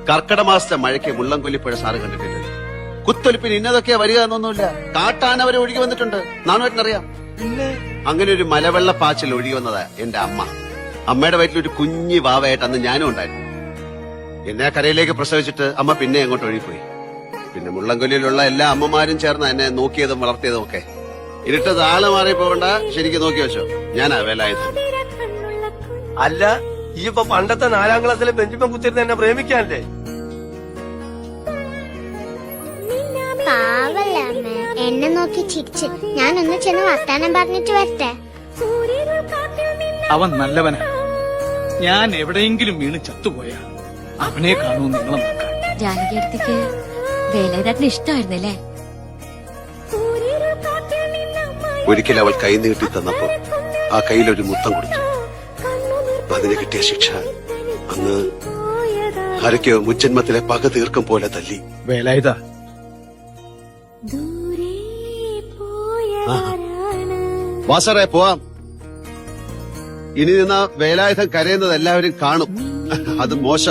കർക്കിട മാസത്തെ മഴയ്ക്ക് മുള്ളംകൊല്ലിപ്പുഴ സാറ് കണ്ടിട്ടില്ലല്ലോ. കുത്തൊലിപ്പിന് ഇന്നതൊക്കെയാ വരിക എന്നൊന്നുമില്ല. കാട്ടാന വരെ ഒഴുകി വന്നിട്ടുണ്ട്. നാണുവേട്ടനറിയാം. പിന്നെ അങ്ങനെ ഒരു മലവെള്ള പാച്ചിൽ ഒഴുകി വന്നതാ എന്റെ അമ്മ. അമ്മയുടെ വയറ്റിലൊരു കുഞ്ഞി വാവയായിട്ട് അന്ന് ഞാനും ഉണ്ടായിരുന്നു. എന്നെ ആ കരയിലേക്ക് പ്രസവിച്ചിട്ട് അമ്മ പിന്നെ അങ്ങോട്ട് ഒഴുകിപ്പോയി. പിന്നെ മുള്ളംകൊല്ലിയിലുള്ള എല്ലാ അമ്മമാരും ചേർന്ന് എന്നെ നോക്കിയതും വളർത്തിയതും ഒക്കെ. ഇരുട്ട് താള് മാറി പോകണ്ട, ശരിക്കും നോക്കി വെച്ചോ. ഞാനാ വേലായുധൻ. അല്ല, ഈ ഇപ്പൊ പണ്ടത്തെ 4ാം ക്ലാസ്സിലെ ബെഞ്ചിമൻ കുത്തിരുന്ന് എന്നെ പ്രേമിക്കാനല്ലേ? പാവല്ലേ അമ്മ, എന്നെ നോക്കി ചിരിച്ച്. ഞാനൊന്ന് ചെന്ന് വർത്താനം പറഞ്ഞിട്ട് വരട്ടെ. അവൻ നല്ലവനാ. ഞാൻ എവിടെയെങ്കിലും വീണ് ചത്തുപോയാ അവനെ കാണൂ നിങ്ങളെ നോക്കാൻ. ജാനകിയടുത്തേക്ക് വേലായുധേട്ടന് ഇഷ്ടമായിരുന്നല്ലേ? ഒരിക്കൽ അവൾ കൈ നീട്ടി തന്നപ്പോ ആ കയ്യിലൊരു മുത്തം കൊടുത്തു. അതിന് കിട്ടിയ ശിക്ഷ അങ്ങ് ആരൊക്കെയോ മുജ്ജന്മത്തിലെ പക തീർക്കും പോലെ തല്ലി. വേലായുധ, വാസറേ പോവാം. ഇനി നിന്ന വേലായുധം കരയുന്നത് എല്ലാവരും കാണും. അത് മോശ.